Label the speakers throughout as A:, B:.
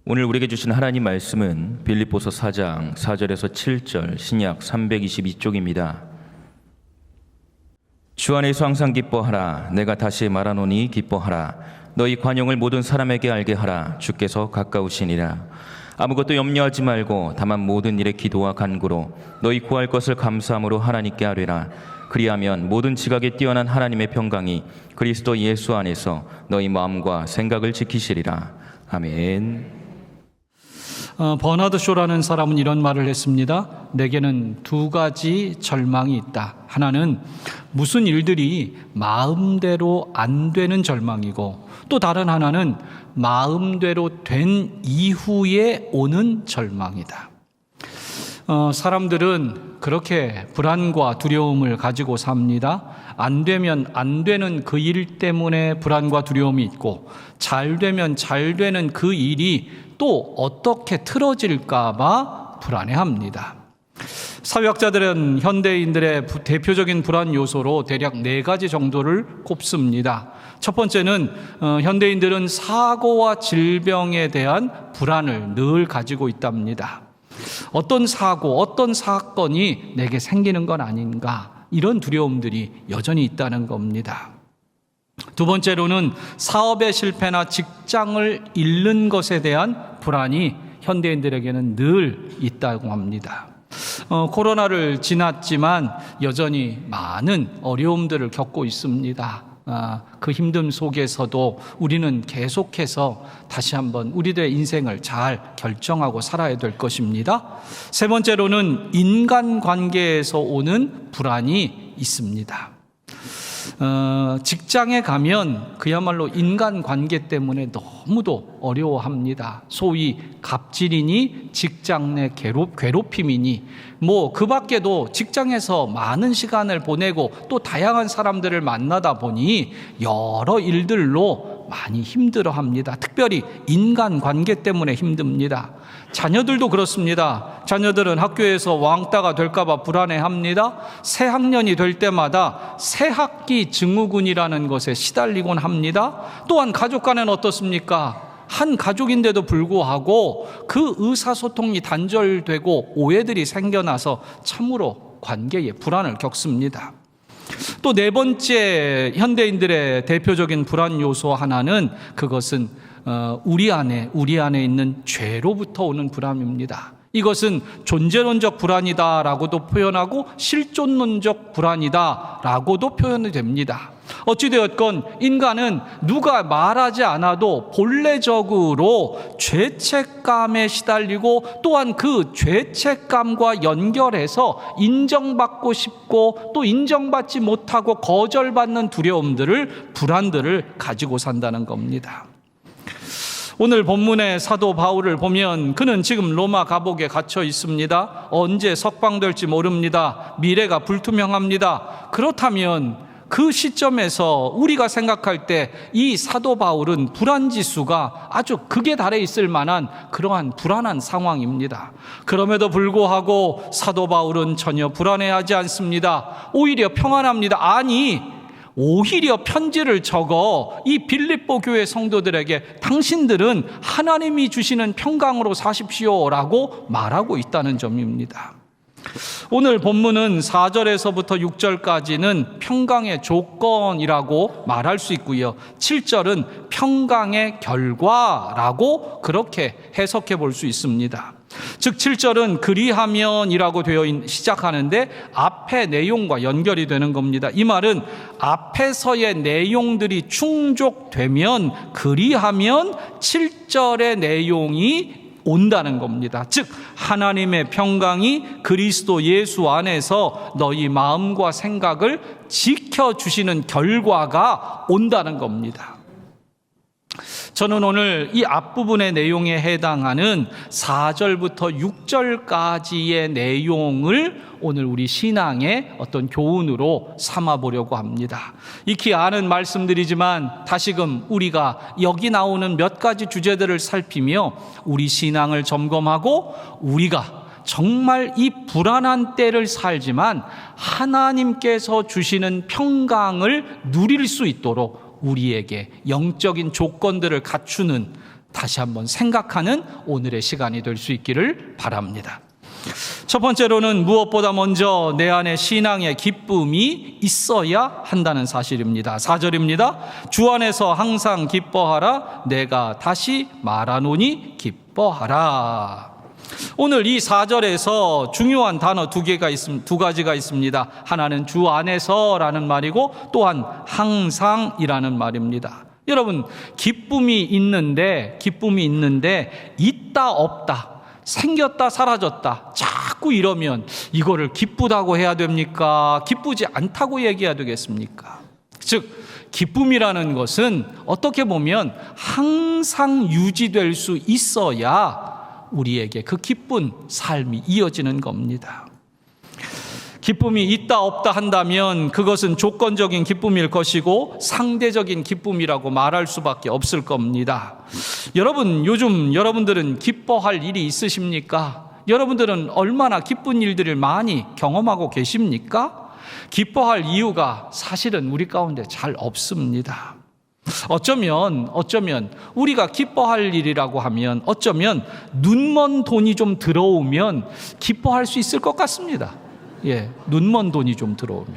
A: 오늘 우리에게 주신 하나님 말씀은 빌립보서 4장 4절에서 7절 신약 322쪽입니다. 주 안에서 항상 기뻐하라. 내가 다시 말하노니 기뻐하라. 너희 관용을 모든 사람에게 알게 하라. 주께서 가까우시니라. 아무것도 염려하지 말고 다만 모든 일에 기도와 간구로 너희 구할 것을 감사함으로 하나님께 아뢰라. 그리하면 모든 지각에 뛰어난 하나님의 평강이 그리스도 예수 안에서 너희 마음과 생각을 지키시리라. 아멘.
B: 버나드 쇼라는 사람은 이런 말을 했습니다. 내게는 두 가지 절망이 있다. 하나는 무슨 일들이 마음대로 안 되는 절망이고, 또 다른 하나는 마음대로 된 이후에 오는 절망이다. 사람들은 그렇게 불안과 두려움을 가지고 삽니다. 안 되면 안 되는 그 일 때문에 불안과 두려움이 있고, 잘 되면 잘 되는 그 일이 또 어떻게 틀어질까봐 불안해합니다. 사회학자들은 현대인들의 대표적인 불안 요소로 대략 4가지 정도를 꼽습니다. 첫 번째는 현대인들은 사고와 질병에 대한 불안을 늘 가지고 있답니다. 어떤 사고, 어떤 사건이 내게 생기는 건 아닌가, 이런 두려움들이 여전히 있다는 겁니다. 두 번째로는 사업의 실패나 직장을 잃는 것에 대한 불안이 현대인들에게는 늘 있다고 합니다. 코로나를 지났지만 여전히 많은 어려움들을 겪고 있습니다. 그 힘듦 속에서도 우리는 계속해서 다시 한번 우리들의 인생을 잘 결정하고 살아야 될 것입니다. 세 번째로는 인간관계에서 오는 불안이 있습니다. 직장에 가면 그야말로 인간관계 때문에 너무도 어려워합니다. 소위 갑질이니 직장 내 괴롭힘이니 그 밖에도 직장에서 많은 시간을 보내고 또 다양한 사람들을 만나다 보니 여러 일들로 많이 힘들어합니다. 특별히 인간관계 때문에 힘듭니다. 자녀들도 그렇습니다. 자녀들은 학교에서 왕따가 될까봐 불안해합니다. 새 학년이 될 때마다 새학기 증후군이라는 것에 시달리곤 합니다. 또한 가족 간에는 어떻습니까? 한 가족인데도 불구하고 그 의사소통이 단절되고 오해들이 생겨나서 참으로 관계에 불안을 겪습니다. 또 네 번째 현대인들의 대표적인 불안 요소 하나는, 그것은 우리 안에 있는 죄로부터 오는 불안입니다. 이것은 존재론적 불안이다라고도 표현하고 실존론적 불안이다라고도 표현이 됩니다. 어찌되었건 인간은 누가 말하지 않아도 본래적으로 죄책감에 시달리고, 또한 그 죄책감과 연결해서 인정받고 싶고 또 인정받지 못하고 거절받는 두려움들을, 불안들을 가지고 산다는 겁니다. 오늘 본문의 사도 바울을 보면 그는 지금 로마 감옥에 갇혀 있습니다. 언제 석방될지 모릅니다. 미래가 불투명합니다. 그렇다면 그 시점에서 우리가 생각할 때 이 사도 바울은 불안지수가 아주 극에 달해 있을 만한 그러한 불안한 상황입니다. 그럼에도 불구하고 사도 바울은 전혀 불안해하지 않습니다. 오히려 평안합니다. 오히려 편지를 적어 이 빌립보 교회 성도들에게 당신들은 하나님이 주시는 평강으로 사십시오라고 말하고 있다는 점입니다. 오늘 본문은 4절에서부터 6절까지는 평강의 조건이라고 말할 수 있고요. 7절은 평강의 결과라고 그렇게 해석해 볼 수 있습니다. 즉 7절은 그리하면이라고 되어 시작하는데 앞의 내용과 연결이 되는 겁니다. 이 말은 앞에서의 내용들이 충족되면, 그리하면 7절의 내용이 온다는 겁니다. 즉 하나님의 평강이 그리스도 예수 안에서 너희 마음과 생각을 지켜주시는 결과가 온다는 겁니다. 저는 오늘 이 앞부분의 내용에 해당하는 4절부터 6절까지의 내용을 오늘 우리 신앙의 어떤 교훈으로 삼아보려고 합니다. 익히 아는 말씀들이지만 다시금 우리가 여기 나오는 몇 가지 주제들을 살피며 우리 신앙을 점검하고, 우리가 정말 이 불안한 때를 살지만 하나님께서 주시는 평강을 누릴 수 있도록 우리에게 영적인 조건들을 갖추는 다시 한번 생각하는 오늘의 시간이 될 수 있기를 바랍니다. 첫 번째로는 무엇보다 먼저 내 안에 신앙의 기쁨이 있어야 한다는 사실입니다. 4절입니다. 주 안에서 항상 기뻐하라. 내가 다시 말하노니 기뻐하라. 오늘 이 4절에서 중요한 단어 두 가지가 있습니다. 하나는 주 안에서라는 말이고 또한 항상이라는 말입니다. 여러분, 기쁨이 있는데 있다 없다, 생겼다 사라졌다, 자꾸 이러면 이거를 기쁘다고 해야 됩니까? 기쁘지 않다고 얘기해야 되겠습니까? 즉, 기쁨이라는 것은 어떻게 보면 항상 유지될 수 있어야 우리에게 그 기쁜 삶이 이어지는 겁니다. 기쁨이 있다 없다 한다면 그것은 조건적인 기쁨일 것이고 상대적인 기쁨이라고 말할 수밖에 없을 겁니다. 여러분, 요즘 여러분들은 기뻐할 일이 있으십니까? 여러분들은 얼마나 기쁜 일들을 많이 경험하고 계십니까? 기뻐할 이유가 사실은 우리 가운데 잘 없습니다. 어쩌면 우리가 기뻐할 일이라고 하면 어쩌면 눈먼 돈이 좀 들어오면 기뻐할 수 있을 것 같습니다. 눈먼 돈이 좀 들어오면.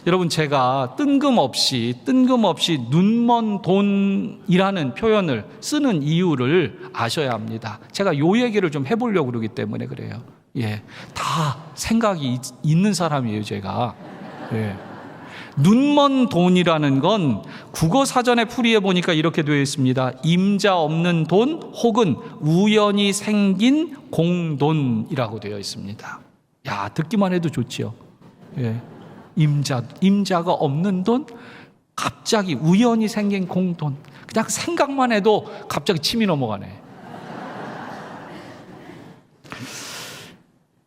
B: 여러분, 제가 뜬금없이 눈먼 돈이라는 표현을 쓰는 이유를 아셔야 합니다. 제가 요 얘기를 좀 해보려고 그러기 때문에 그래요. 다 생각이 있는 사람이에요, 제가. 눈먼 돈이라는 건 국어사전에 풀이해 보니까 이렇게 되어 있습니다. 임자 없는 돈 혹은 우연히 생긴 공돈이라고 되어 있습니다. 야, 듣기만 해도 좋지요. 임자가 없는 돈, 갑자기 우연히 생긴 공돈. 그냥 생각만 해도 갑자기 침이 넘어가네.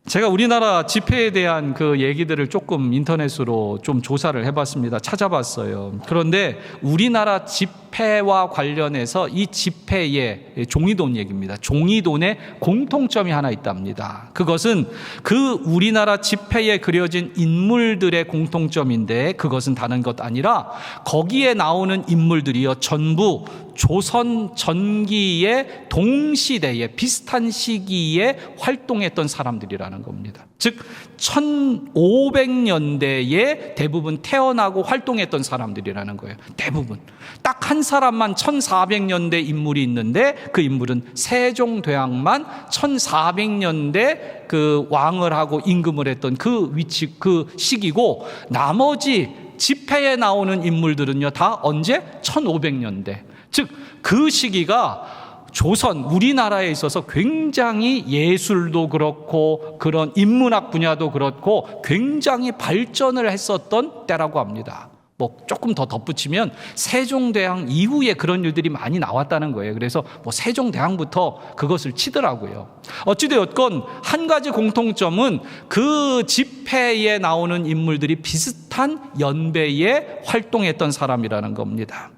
B: 제가 우리나라 지폐에 대한 그 얘기들을 조금 인터넷으로 좀 조사를 해봤습니다. 찾아봤어요. 그런데 우리나라 지폐와 관련해서 이 지폐의 종이돈 얘기입니다. 종이돈에 공통점이 하나 있답니다. 그것은 그 우리나라 지폐에 그려진 인물들의 공통점인데 그것은 다른 것 아니라 거기에 나오는 인물들이요, 전부 조선 전기의 동시대에 비슷한 시기에 활동했던 사람들이라는 겁니다. 즉 1500년대에 대부분 태어나고 활동했던 사람들이라는 거예요. 대부분. 딱 한 사람만 1400년대 인물이 있는데 그 인물은 세종대왕만 1400년대 그 왕을 하고 임금을 했던 그 위치, 그 시기고 나머지 지폐에 나오는 인물들은요 다 언제? 1500년대. 즉 그 시기가 조선, 우리나라에 있어서 굉장히 예술도 그렇고 그런 인문학 분야도 그렇고 굉장히 발전을 했었던 때라고 합니다. 뭐 조금 더 덧붙이면 세종대왕 이후에 그런 일들이 많이 나왔다는 거예요. 그래서 뭐 세종대왕부터 그것을 치더라고요. 어찌되었건 한 가지 공통점은 그 집회에 나오는 인물들이 비슷한 연배에 활동했던 사람이라는 겁니다.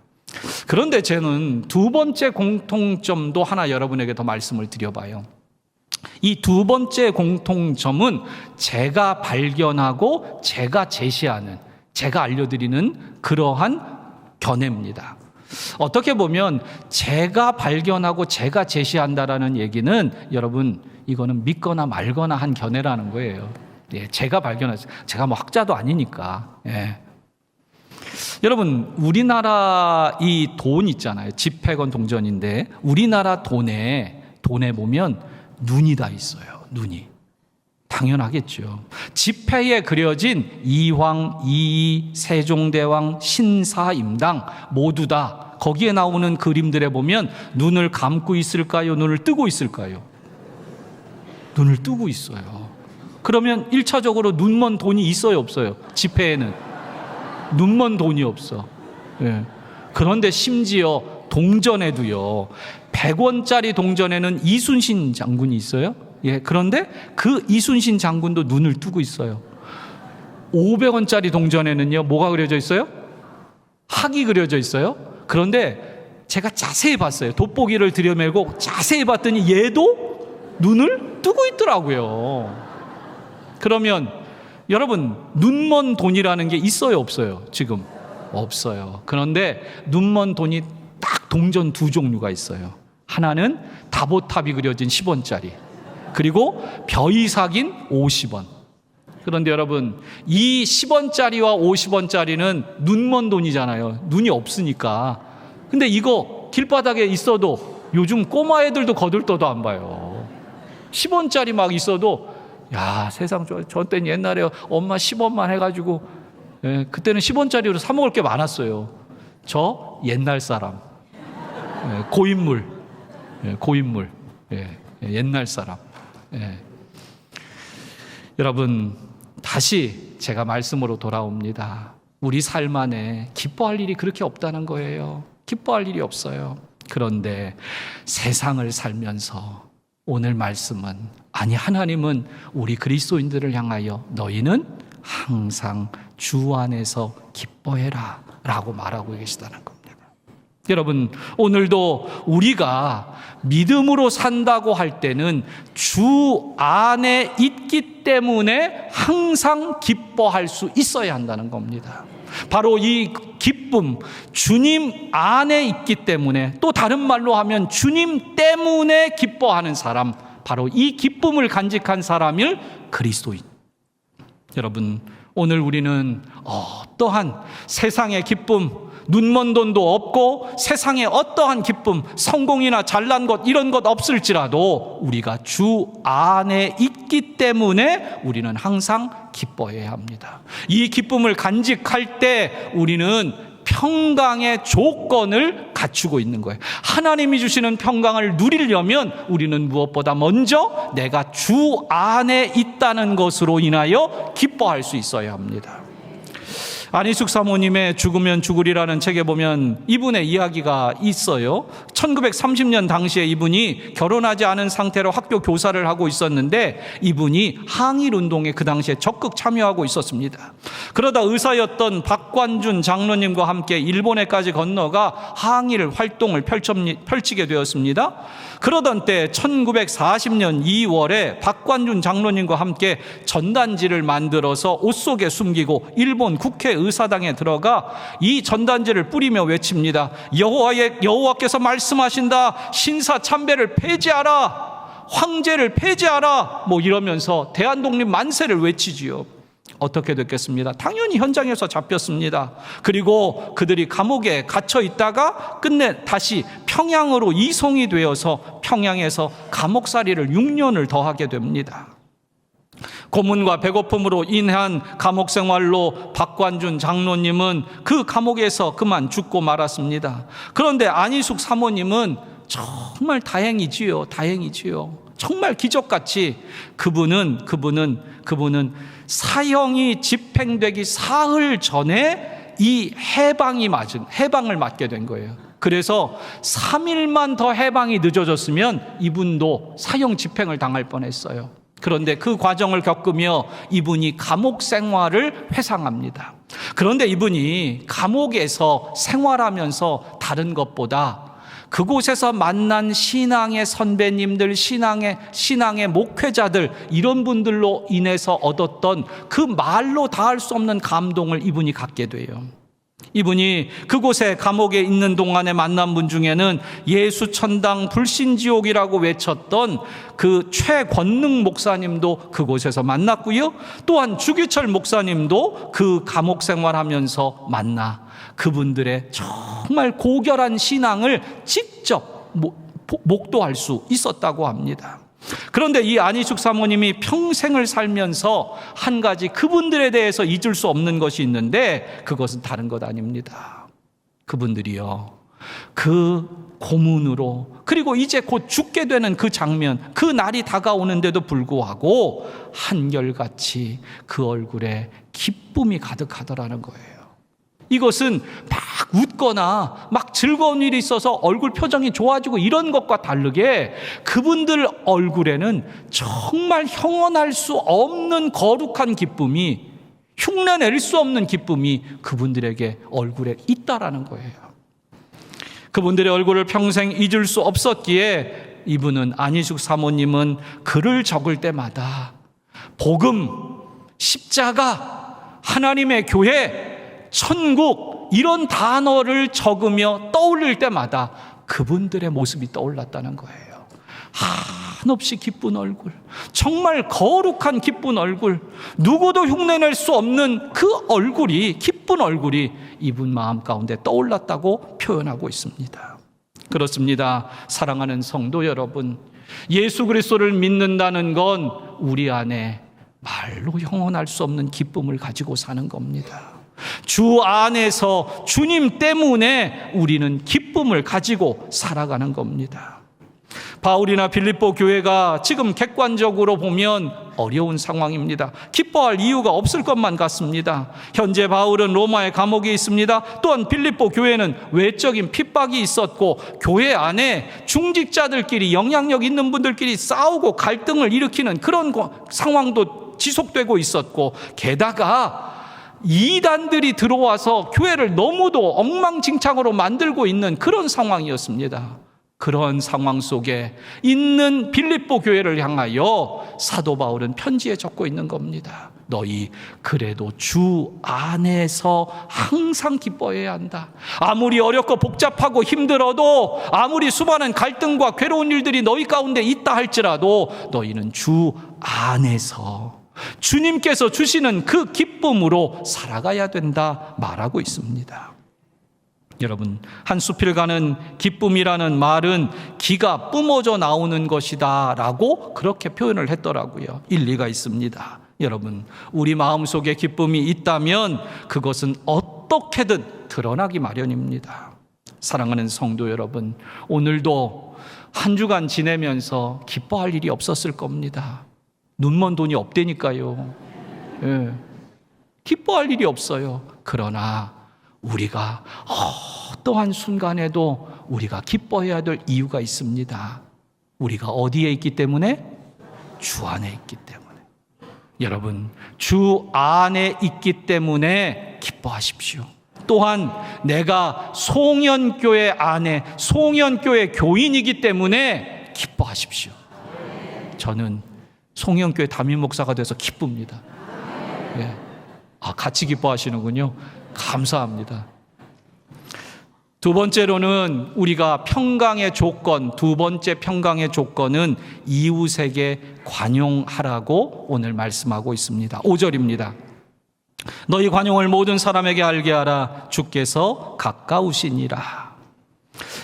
B: 그런데 저는 두 번째 공통점도 하나 여러분에게 더 말씀을 드려봐요. 이 두 번째 공통점은 제가 발견하고 제가 제시하는, 제가 알려드리는 그러한 견해입니다. 어떻게 보면 제가 발견하고 제가 제시한다라는 얘기는 여러분 이거는 믿거나 말거나 한 견해라는 거예요. 제가 발견했어요. 제가 뭐 학자도 아니니까. 여러분, 우리나라 이 돈 있잖아요. 지폐건 동전인데 우리나라 돈에 보면 눈이 다 있어요. 눈이. 당연하겠죠. 지폐에 그려진 이황, 이이, 세종대왕, 신사임당 모두 다 거기에 나오는 그림들에 보면 눈을 감고 있을까요? 눈을 뜨고 있을까요? 눈을 뜨고 있어요. 그러면 1차적으로 눈먼 돈이 있어요, 없어요? 지폐에는 눈먼 돈이 없어. 그런데 심지어 동전에도요, 100원짜리 동전에는 이순신 장군이 있어요. 그런데 그 이순신 장군도 눈을 뜨고 있어요. 500원짜리 동전에는요, 뭐가 그려져 있어요? 학이 그려져 있어요. 그런데 제가 자세히 봤어요. 돋보기를 들여매고 자세히 봤더니 얘도 눈을 뜨고 있더라고요. 그러면 여러분, 눈먼 돈이라는 게 있어요, 없어요? 지금 없어요. 그런데 눈먼 돈이 딱 동전 두 종류가 있어요. 하나는 다보탑이 그려진 10원짜리, 그리고 벼이삭인 50원. 그런데 여러분, 이 10원짜리와 50원짜리는 눈먼 돈이잖아요. 눈이 없으니까. 근데 이거 길바닥에 있어도 요즘 꼬마 애들도 거들떠도 안 봐요. 10원짜리 막 있어도, 야, 세상 저 때는 옛날에 엄마 10원만 해가지고, 그때는 10원짜리로 사 먹을 게 많았어요. 저 옛날 사람, 고인물, 고인물, 옛날 사람. 여러분, 다시 제가 말씀으로 돌아옵니다. 우리 삶 안에 기뻐할 일이 그렇게 없다는 거예요. 기뻐할 일이 없어요. 그런데 세상을 살면서 오늘 말씀은, 아니, 하나님은 우리 그리스도인들을 향하여 너희는 항상 주 안에서 기뻐해라 라고 말하고 계시다는 겁니다. 여러분, 오늘도 우리가 믿음으로 산다고 할 때는 주 안에 있기 때문에 항상 기뻐할 수 있어야 한다는 겁니다. 바로 이 기쁨, 주님 안에 있기 때문에, 또 다른 말로 하면 주님 때문에 기뻐하는 사람, 바로 이 기쁨을 간직한 사람일 그리스도인. 여러분, 오늘 우리는 어떠한 세상의 기쁨, 눈먼 돈도 없고 세상에 어떠한 기쁨, 성공이나 잘난 것 이런 것 없을지라도 우리가 주 안에 있기 때문에 우리는 항상 기뻐해야 합니다. 이 기쁨을 간직할 때 우리는 평강의 조건을 갖추고 있는 거예요. 하나님이 주시는 평강을 누리려면 우리는 무엇보다 먼저 내가 주 안에 있다는 것으로 인하여 기뻐할 수 있어야 합니다. 안희숙 사모님의 죽으면 죽으리라는 책에 보면 이분의 이야기가 있어요. 1930년 당시에 이분이 결혼하지 않은 상태로 학교 교사를 하고 있었는데 이분이 항일운동에 그 당시에 적극 참여하고 있었습니다. 그러다 의사였던 박관준 장로님과 함께 일본에까지 건너가 항일 활동을 펼치게 되었습니다. 그러던 때 1940년 2월에 박관준 장로님과 함께 전단지를 만들어서 옷 속에 숨기고 일본 국회의사당에 들어가 이 전단지를 뿌리며 외칩니다. 여호와께서 말씀하신다. 신사참배를 폐지하라. 황제를 폐지하라. 뭐 이러면서 대한독립 만세를 외치지요. 어떻게 됐겠습니다? 당연히 현장에서 잡혔습니다. 그리고 그들이 감옥에 갇혀 있다가 끝내 다시 평양으로 이송이 되어서 평양에서 감옥살이를 6년을 더하게 됩니다. 고문과 배고픔으로 인한 감옥 생활로 박관준 장로님은 그 감옥에서 그만 죽고 말았습니다. 그런데 안희숙 사모님은 정말 다행이지요. 정말 기적같이 그분은 사형이 집행되기 사흘 전에 이 해방을 맞게 된 거예요. 그래서 3일만 더 해방이 늦어졌으면 이분도 사형 집행을 당할 뻔했어요. 그런데 그 과정을 겪으며 이분이 감옥 생활을 회상합니다. 그런데 이분이 감옥에서 생활하면서 다른 것보다 그곳에서 만난 신앙의 선배님들, 신앙의 목회자들, 이런 분들로 인해서 얻었던 그 말로 다할 수 없는 감동을 이분이 갖게 돼요. 이분이 그곳에 감옥에 있는 동안에 만난 분 중에는 예수 천당 불신지옥이라고 외쳤던 그 최권능 목사님도 그곳에서 만났고요. 또한 주기철 목사님도 그 감옥 생활하면서 만나 그분들의 정말 고결한 신앙을 직접 목도할 수 있었다고 합니다. 그런데 이 안희숙 사모님이 평생을 살면서 한 가지 그분들에 대해서 잊을 수 없는 것이 있는데 그것은 다른 것 아닙니다. 그분들이요, 그 고문으로 그리고 이제 곧 죽게 되는 그 장면, 그 날이 다가오는데도 불구하고 한결같이 그 얼굴에 기쁨이 가득하더라는 거예요. 이것은 막 웃거나 막 즐거운 일이 있어서 얼굴 표정이 좋아지고 이런 것과 다르게 그분들 얼굴에는 정말 형언할 수 없는 거룩한 기쁨이, 흉내낼 수 없는 기쁨이 그분들에게 얼굴에 있다라는 거예요. 그분들의 얼굴을 평생 잊을 수 없었기에 이분은, 안희숙 사모님은 글을 적을 때마다 복음, 십자가, 하나님의 교회, 천국, 이런 단어를 적으며 떠올릴 때마다 그분들의 모습이 떠올랐다는 거예요. 한없이 기쁜 얼굴, 정말 거룩한 기쁜 얼굴, 누구도 흉내낼 수 없는 그 얼굴이, 기쁜 얼굴이 이분 마음 가운데 떠올랐다고 표현하고 있습니다. 그렇습니다. 사랑하는 성도 여러분, 예수 그리스도를 믿는다는 건 우리 안에 말로 형언할 수 없는 기쁨을 가지고 사는 겁니다. 주 안에서 주님 때문에 우리는 기쁨을 가지고 살아가는 겁니다. 바울이나 빌립보 교회가 지금 객관적으로 보면 어려운 상황입니다. 기뻐할 이유가 없을 것만 같습니다. 현재 바울은 로마의 감옥에 있습니다. 또한 빌립보 교회는 외적인 핍박이 있었고, 교회 안에 중직자들끼리, 영향력 있는 분들끼리 싸우고 갈등을 일으키는 그런 상황도 지속되고 있었고, 게다가 이단들이 들어와서 교회를 너무도 엉망진창으로 만들고 있는 그런 상황이었습니다. 그런 상황 속에 있는 빌립보 교회를 향하여 사도 바울은 편지에 적고 있는 겁니다. 너희 그래도 주 안에서 항상 기뻐해야 한다. 아무리 어렵고 복잡하고 힘들어도, 아무리 수많은 갈등과 괴로운 일들이 너희 가운데 있다 할지라도 너희는 주 안에서 주님께서 주시는 그 기쁨으로 살아가야 된다 말하고 있습니다. 여러분, 한 숲을 가는 기쁨이라는 말은 기가 뿜어져 나오는 것이다 라고 그렇게 표현을 했더라고요. 일리가 있습니다. 여러분, 우리 마음속에 기쁨이 있다면 그것은 어떻게든 드러나기 마련입니다. 사랑하는 성도 여러분, 오늘도 한 주간 지내면서 기뻐할 일이 없었을 겁니다. 눈먼 돈이 없다니까요. 예. 기뻐할 일이 없어요. 그러나 우리가 어떠한 순간에도 우리가 기뻐해야 될 이유가 있습니다. 우리가 어디에 있기 때문에? 주 안에 있기 때문에. 여러분, 주 안에 있기 때문에 기뻐하십시오. 또한 내가 송년교회 안에, 송년교회 교인이기 때문에 기뻐하십시오. 저는 송년교회 담임 목사가 돼서 기쁩니다. 예. 같이 기뻐하시는군요. 감사합니다. 두 번째로는 우리가 평강의 조건, 두 번째 평강의 조건은 이웃에게 관용하라고 오늘 말씀하고 있습니다. 5절입니다. 너희 관용을 모든 사람에게 알게 하라. 주께서 가까우시니라.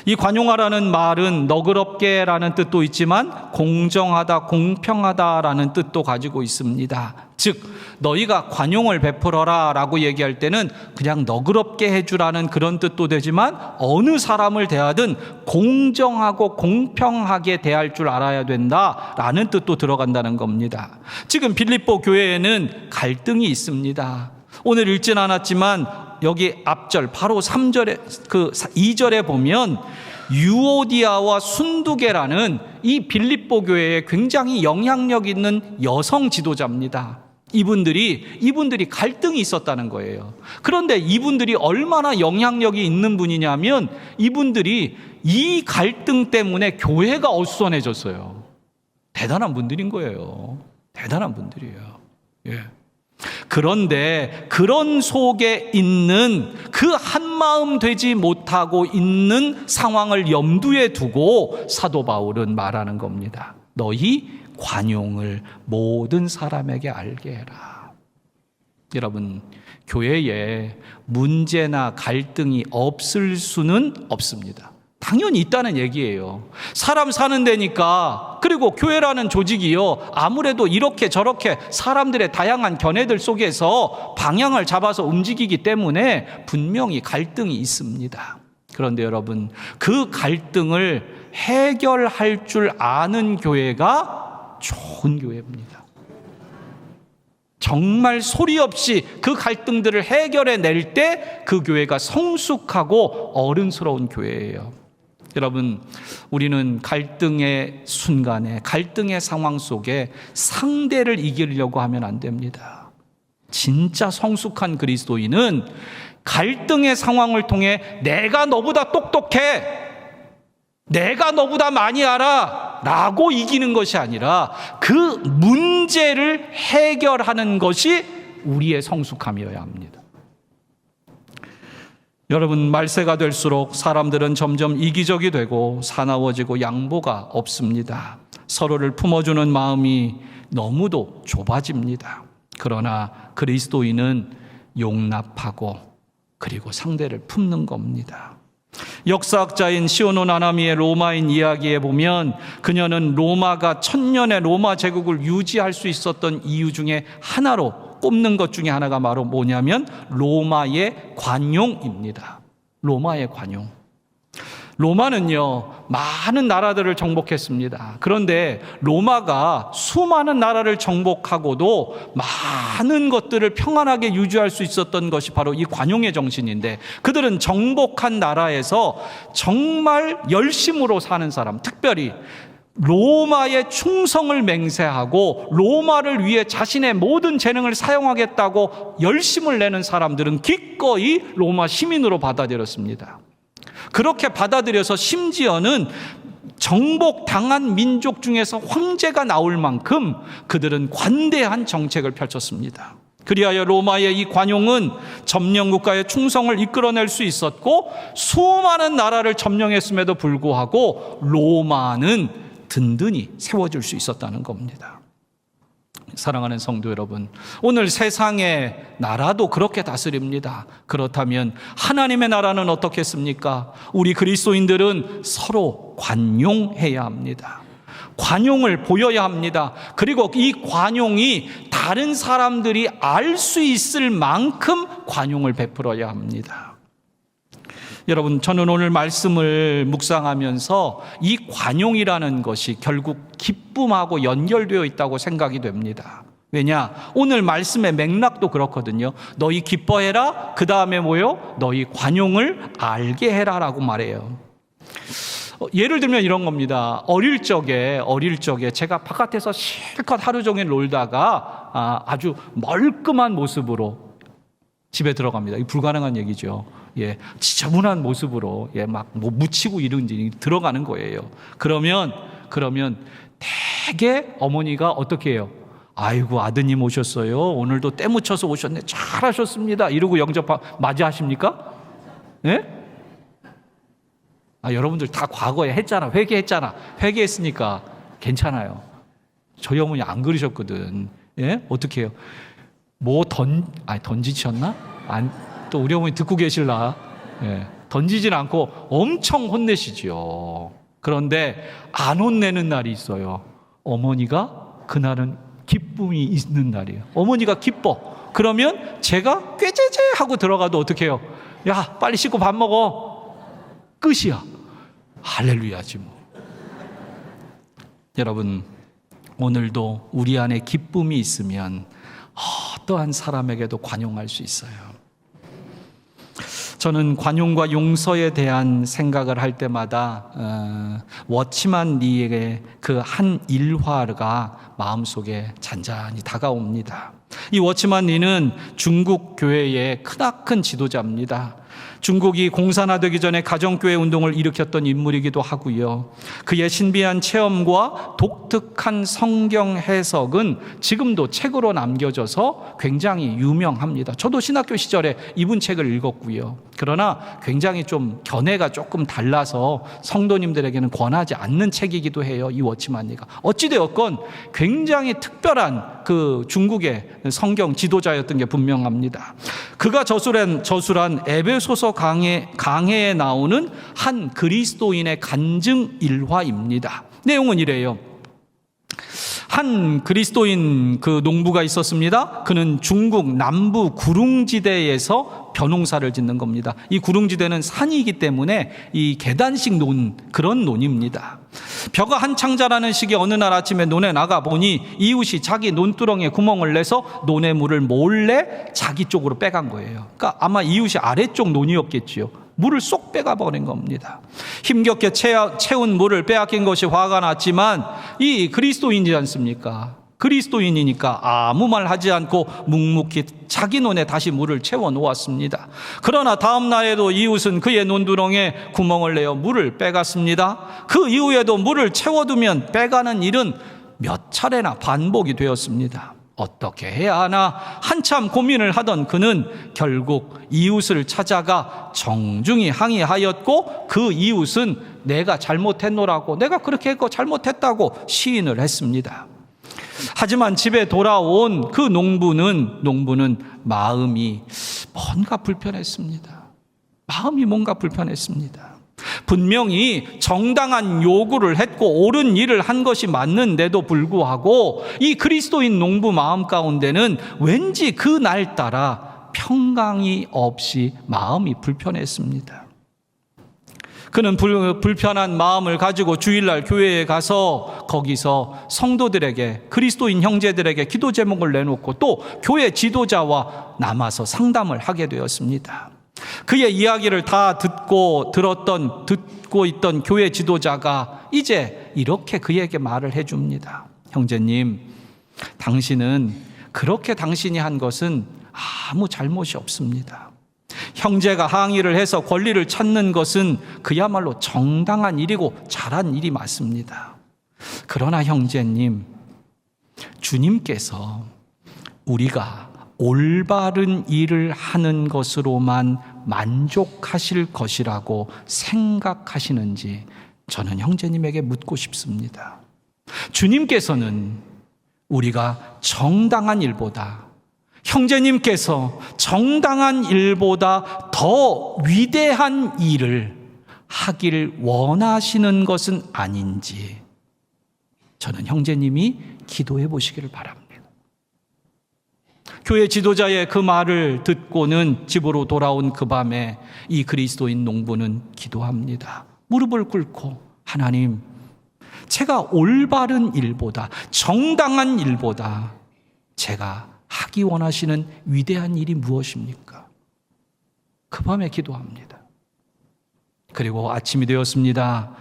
B: 이 관용하라는 말은 너그럽게라는 뜻도 있지만 공정하다, 공평하다라는 뜻도 가지고 있습니다. 즉, 너희가 관용을 베풀어라 라고 얘기할 때는 그냥 너그럽게 해주라는 그런 뜻도 되지만, 어느 사람을 대하든 공정하고 공평하게 대할 줄 알아야 된다라는 뜻도 들어간다는 겁니다. 지금 빌립보 교회에는 갈등이 있습니다. 오늘 읽진 않았지만 여기 앞절 바로 3절에 2절에 보면 유오디아와 순두계라는 이 빌립보 교회에 굉장히 영향력 있는 여성 지도자입니다. 이분들이 갈등이 있었다는 거예요. 그런데 이분들이 얼마나 영향력이 있는 분이냐면, 이분들이 이 갈등 때문에 교회가 어수선해졌어요. 대단한 분들인 거예요. 대단한 분들이에요. 예. 그런데 그런 속에 있는 그 한마음 되지 못하고 있는 상황을 염두에 두고 사도 바울은 말하는 겁니다. 너희 관용을 모든 사람에게 알게 해라. 여러분, 교회에 문제나 갈등이 없을 수는 없습니다. 당연히 있다는 얘기예요. 사람 사는 데니까. 그리고 교회라는 조직이요, 아무래도 이렇게 저렇게 사람들의 다양한 견해들 속에서 방향을 잡아서 움직이기 때문에 분명히 갈등이 있습니다. 그런데 여러분, 그 갈등을 해결할 줄 아는 교회가 좋은 교회입니다. 정말 소리 없이 그 갈등들을 해결해 낼 때 그 교회가 성숙하고 어른스러운 교회예요. 여러분, 우리는 갈등의 순간에, 갈등의 상황 속에 상대를 이기려고 하면 안 됩니다. 진짜 성숙한 그리스도인은 갈등의 상황을 통해 내가 너보다 똑똑해, 내가 너보다 많이 알아 라고 이기는 것이 아니라 그 문제를 해결하는 것이 우리의 성숙함이어야 합니다. 여러분, 말세가 될수록 사람들은 점점 이기적이 되고 사나워지고 양보가 없습니다. 서로를 품어주는 마음이 너무도 좁아집니다. 그러나 그리스도인은 용납하고 그리고 상대를 품는 겁니다. 역사학자인 시오노 나나미의 로마인 이야기에 보면 그녀는 로마가 천년의 로마 제국을 유지할 수 있었던 이유 중에 하나로 꼽는 것 중에 하나가 바로 뭐냐면 로마의 관용입니다. 로마의 관용. 로마는요, 많은 나라들을 정복했습니다. 그런데 로마가 수많은 나라를 정복하고도 많은 것들을 평안하게 유지할 수 있었던 것이 바로 이 관용의 정신인데, 그들은 정복한 나라에서 정말 열심으로 사는 사람, 특별히 로마의 충성을 맹세하고 로마를 위해 자신의 모든 재능을 사용하겠다고 열심을 내는 사람들은 기꺼이 로마 시민으로 받아들였습니다. 그렇게 받아들여서 심지어는 정복당한 민족 중에서 황제가 나올 만큼 그들은 관대한 정책을 펼쳤습니다. 그리하여 로마의 이 관용은 점령국가의 충성을 이끌어낼 수 있었고, 수많은 나라를 점령했음에도 불구하고 로마는 든든히 세워질 수 있었다는 겁니다. 사랑하는 성도 여러분, 오늘 세상의 나라도 그렇게 다스립니다. 그렇다면 하나님의 나라는 어떻겠습니까? 우리 그리스도인들은 서로 관용해야 합니다. 관용을 보여야 합니다. 그리고 이 관용이 다른 사람들이 알 수 있을 만큼 관용을 베풀어야 합니다. 여러분, 저는 오늘 말씀을 묵상하면서 이 관용이라는 것이 결국 기쁨하고 연결되어 있다고 생각이 됩니다. 왜냐? 오늘 말씀의 맥락도 그렇거든요. 너희 기뻐해라. 그 다음에 뭐요? 너희 관용을 알게 해라라고 말해요. 예를 들면 이런 겁니다. 어릴 적에 제가 바깥에서 실컷 하루 종일 놀다가 아주 멀끔한 모습으로 집에 들어갑니다. 이 불가능한 얘기죠. 지저분한 모습으로 막 뭐 묻히고 이런지 들어가는 거예요. 그러면 대개 어머니가 어떻게 해요? 아이고, 아드님 오셨어요. 오늘도 때 묻혀서 오셨네. 잘하셨습니다. 이러고 영접 맞이하십니까? 예? 여러분들 다 과거에 했잖아. 회개했으니까 괜찮아요. 저희 어머니 안 그러셨거든. 예? 어떻게 해요? 던지셨나? 또 우리 어머니 듣고 계실라? 예. 던지진 않고 엄청 혼내시죠. 그런데 안 혼내는 날이 있어요. 어머니가 그날은 기쁨이 있는 날이에요. 어머니가 기뻐. 그러면 제가 꾀죄죄 하고 들어가도 어떻게 해요? 야, 빨리 씻고 밥 먹어. 끝이야. 할렐루야지 뭐. 여러분, 오늘도 우리 안에 기쁨이 있으면 어떠한 사람에게도 관용할 수 있어요. 저는 관용과 용서에 대한 생각을 할 때마다 워치만 리의 그 한 일화가 마음속에 잔잔히 다가옵니다. 이 워치만 리는 중국 교회의 크나큰 지도자입니다. 중국이 공산화되기 전에 가정교회 운동을 일으켰던 인물이기도 하고요. 그의 신비한 체험과 독특한 성경 해석은 지금도 책으로 남겨져서 굉장히 유명합니다. 저도 신학교 시절에 이분 책을 읽었고요. 그러나 굉장히 좀 견해가 조금 달라서 성도님들에게는 권하지 않는 책이기도 해요. 이 워치만리가. 어찌되었건 굉장히 특별한 그 중국의 성경 지도자였던 게 분명합니다. 그가 저술한 에베소서 강해에 나오는 한 그리스도인의 간증 일화입니다. 내용은 이래요. 한 그리스도인 그 농부가 있었습니다. 그는 중국 남부 구릉지대에서 벼농사를 짓는 겁니다. 이 구릉지대는 산이기 때문에 이 계단식 그런 논입니다. 벼가 한창 자라는 시기 어느 날 아침에 논에 나가 보니 이웃이 자기 논두렁에 구멍을 내서 논의 물을 몰래 자기 쪽으로 빼간 거예요. 그러니까 아마 이웃이 아래쪽 논이었겠지요. 물을 쏙 빼가 버린 겁니다. 힘겹게 채운 물을 빼앗긴 것이 화가 났지만 이 그리스도인이지 않습니까? 그리스도인이니까 아무 말 하지 않고 묵묵히 자기 논에 다시 물을 채워 놓았습니다. 그러나 다음 날에도 이웃은 그의 논두렁에 구멍을 내어 물을 빼갔습니다. 그 이후에도 물을 채워두면 빼가는 일은 몇 차례나 반복이 되었습니다. 어떻게 해야 하나 한참 고민을 하던 그는 결국 이웃을 찾아가 정중히 항의하였고, 그 이웃은 내가 잘못했노라고, 내가 그렇게 했고 잘못했다고 시인을 했습니다. 하지만 집에 돌아온 그 농부는 마음이 뭔가 불편했습니다. 마음이 뭔가 불편했습니다. 분명히 정당한 요구를 했고 옳은 일을 한 것이 맞는데도 불구하고 이 그리스도인 농부 마음 가운데는 왠지 그날따라 평강이 없이 마음이 불편했습니다. 그는 불편한 마음을 가지고 주일날 교회에 가서 거기서 성도들에게, 그리스도인 형제들에게 기도 제목을 내놓고 또 교회 지도자와 남아서 상담을 하게 되었습니다. 그의 이야기를 다 듣고 있던 교회 지도자가 이제 이렇게 그에게 말을 해줍니다. 형제님, 당신은 그렇게 당신이 한 것은 아무 잘못이 없습니다. 형제가 항의를 해서 권리를 찾는 것은 그야말로 정당한 일이고 잘한 일이 맞습니다. 그러나 형제님, 주님께서 우리가 올바른 일을 하는 것으로만 만족하실 것이라고 생각하시는지 저는 형제님에게 묻고 싶습니다. 주님께서는 우리가 정당한 일보다, 형제님께서 정당한 일보다 더 위대한 일을 하길 원하시는 것은 아닌지 저는 형제님이 기도해 보시기를 바랍니다. 교회 지도자의 그 말을 듣고는 집으로 돌아온 그 밤에 이 그리스도인 농부는 기도합니다. 무릎을 꿇고, 하나님, 제가 올바른 일보다, 정당한 일보다 제가 하기 원하시는 위대한 일이 무엇입니까? 그 밤에 기도합니다. 그리고 아침이 되었습니다.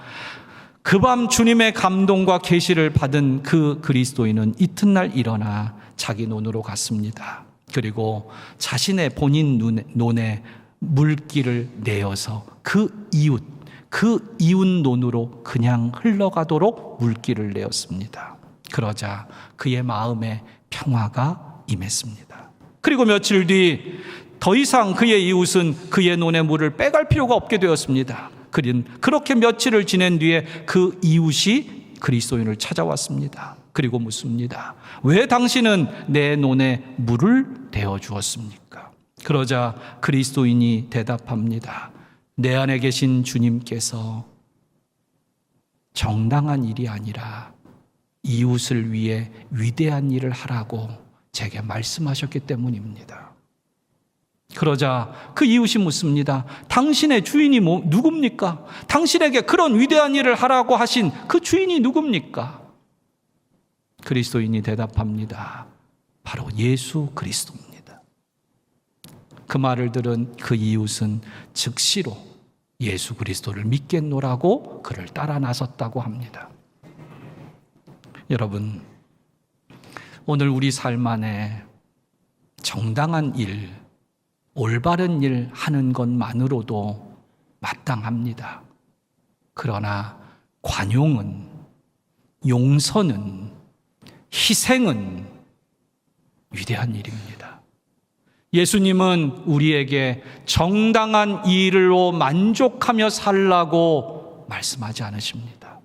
B: 그 밤 주님의 감동과 계시를 받은 그 그리스도인은 이튿날 일어나 자기 논으로 갔습니다. 그리고 자신의 본인 논에 물기를 내어서 그 이웃 논으로 그냥 흘러가도록 물기를 내었습니다. 그러자 그의 마음에 평화가 임했습니다. 그리고 며칠 뒤 더 이상 그의 이웃은 그의 논의 물을 빼갈 필요가 없게 되었습니다. 그렇게 며칠을 지낸 뒤에 그 이웃이 그리스도인을 찾아왔습니다. 그리고 묻습니다. 왜 당신은 내 논에 물을 대어 주었습니까? 그러자 그리스도인이 대답합니다. 내 안에 계신 주님께서 정당한 일이 아니라 이웃을 위해 위대한 일을 하라고 제게 말씀하셨기 때문입니다. 그러자 그 이웃이 묻습니다. 당신의 주인이 누굽니까? 당신에게 그런 위대한 일을 하라고 하신 그 주인이 누굽니까? 그리스도인이 대답합니다. 바로 예수 그리스도입니다. 그 말을 들은 그 이웃은 즉시로 예수 그리스도를 믿겠노라고 그를 따라 나섰다고 합니다. 여러분, 오늘 우리 삶 안에 정당한 일, 올바른 일 하는 것만으로도 마땅합니다. 그러나 관용은, 용서는, 희생은 위대한 일입니다. 예수님은 우리에게 정당한 일로 만족하며 살라고 말씀하지 않으십니다.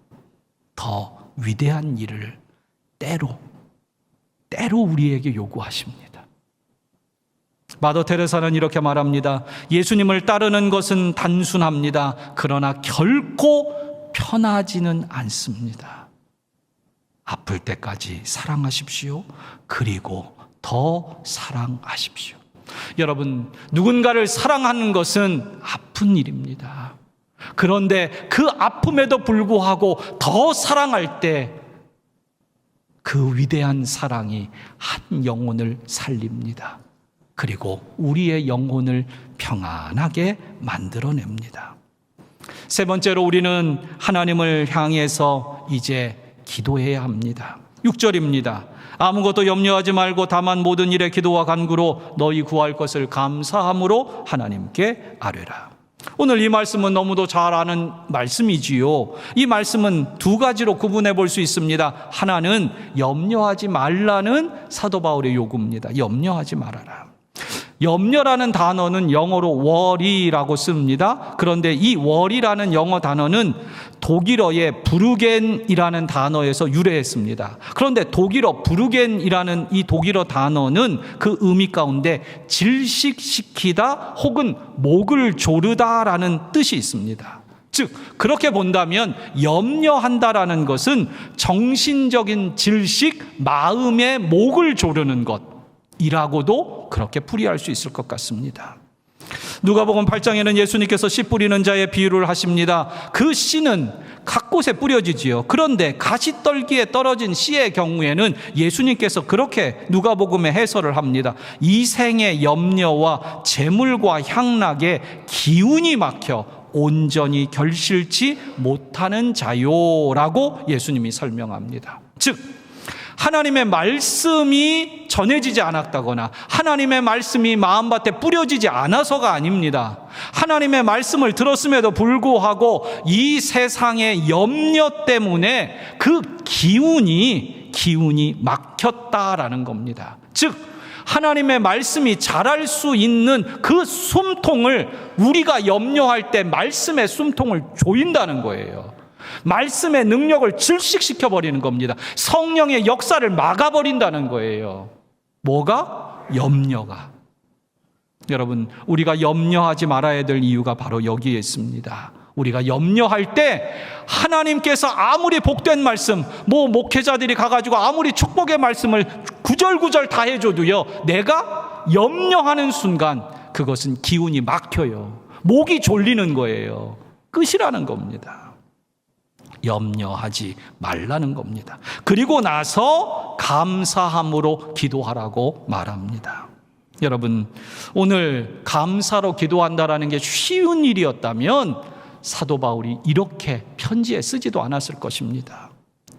B: 더 위대한 일을 때로 우리에게 요구하십니다. 마더 테레사는 이렇게 말합니다. 예수님을 따르는 것은 단순합니다. 그러나 결코 편하지는 않습니다. 아플 때까지 사랑하십시오. 그리고 더 사랑하십시오. 여러분, 누군가를 사랑하는 것은 아픈 일입니다. 그런데 그 아픔에도 불구하고 더 사랑할 때 그 위대한 사랑이 한 영혼을 살립니다. 그리고 우리의 영혼을 평안하게 만들어냅니다. 세 번째로 우리는 하나님을 향해서 이제 기도해야 합니다. 6절입니다. 아무것도 염려하지 말고 다만 모든 일에 기도와 간구로 너희 구할 것을 감사함으로 하나님께 아뢰라. 오늘 이 말씀은 너무도 잘 아는 말씀이지요. 이 말씀은 두 가지로 구분해 볼 수 있습니다. 하나는 염려하지 말라는 사도 바울의 요구입니다. 염려하지 말아라. 염려라는 단어는 영어로 worry라고 씁니다. 그런데 이 worry라는 영어 단어는 독일어의 브루겐이라는 단어에서 유래했습니다. 그런데 독일어 브루겐이라는 이 독일어 단어는 그 의미 가운데 질식시키다 혹은 목을 조르다라는 뜻이 있습니다. 즉 그렇게 본다면 염려한다라는 것은 정신적인 질식, 마음의 목을 조르는 것이라고도 그렇게 풀이할 수 있을 것 같습니다. 누가복음 8장에는 예수님께서 씨 뿌리는 자의 비유를 하십니다. 그 씨는 각 곳에 뿌려지지요. 그런데 가시떨기에 떨어진 씨의 경우에는 예수님께서 그렇게 누가복음에 해설을 합니다. 이 생의 염려와 재물과 향락에 기운이 막혀 온전히 결실치 못하는 자요라고 예수님이 설명합니다. 즉 하나님의 말씀이 전해지지 않았다거나 하나님의 말씀이 마음밭에 뿌려지지 않아서가 아닙니다. 하나님의 말씀을 들었음에도 불구하고 이 세상의 염려 때문에 그 기운이 막혔다라는 겁니다. 즉 하나님의 말씀이 자랄 수 있는 그 숨통을 우리가 염려할 때 말씀의 숨통을 조인다는 거예요. 말씀의 능력을 질식시켜 버리는 겁니다. 성령의 역사를 막아버린다는 거예요. 뭐가? 염려가. 여러분, 우리가 염려하지 말아야 될 이유가 바로 여기에 있습니다. 우리가 염려할 때 하나님께서 아무리 복된 말씀, 목회자들이 가가지고 아무리 축복의 말씀을 구절구절 다 해줘도요, 내가 염려하는 순간 그것은 기운이 막혀요. 목이 졸리는 거예요. 끝이라는 겁니다. 염려하지 말라는 겁니다. 그리고 나서 감사함으로 기도하라고 말합니다. 여러분, 오늘 감사로 기도한다라는 게 쉬운 일이었다면 사도 바울이 이렇게 편지에 쓰지도 않았을 것입니다.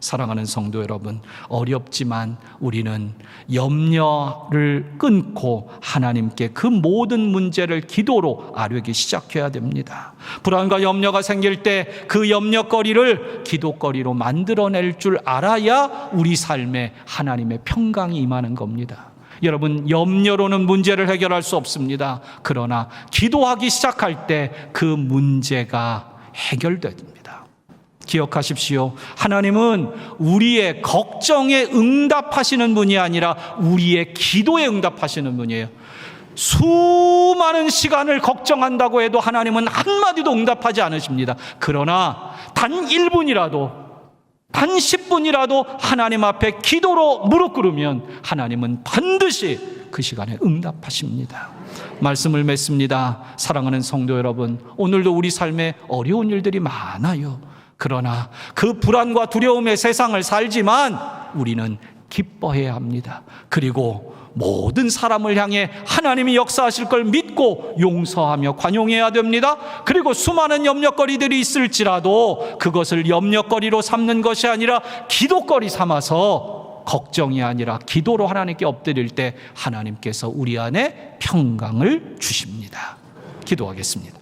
B: 사랑하는 성도 여러분, 어렵지만 우리는 염려를 끊고 하나님께 그 모든 문제를 기도로 아뢰기 시작해야 됩니다. 불안과 염려가 생길 때 그 염려거리를 기도거리로 만들어낼 줄 알아야 우리 삶에 하나님의 평강이 임하는 겁니다. 여러분, 염려로는 문제를 해결할 수 없습니다. 그러나 기도하기 시작할 때 그 문제가 해결됩니다. 기억하십시오. 하나님은 우리의 걱정에 응답하시는 분이 아니라 우리의 기도에 응답하시는 분이에요. 수많은 시간을 걱정한다고 해도 하나님은 한마디도 응답하지 않으십니다. 그러나 단 1분이라도 단 10분이라도 하나님 앞에 기도로 무릎 꿇으면 하나님은 반드시 그 시간에 응답하십니다. 말씀을 맺습니다. 사랑하는 성도 여러분, 오늘도 우리 삶에 어려운 일들이 많아요. 그러나 그 불안과 두려움의 세상을 살지만 우리는 기뻐해야 합니다. 그리고 모든 사람을 향해 하나님이 역사하실 걸 믿고 용서하며 관용해야 됩니다. 그리고 수많은 염려거리들이 있을지라도 그것을 염려거리로 삼는 것이 아니라 기도거리 삼아서 걱정이 아니라 기도로 하나님께 엎드릴 때 하나님께서 우리 안에 평강을 주십니다. 기도하겠습니다.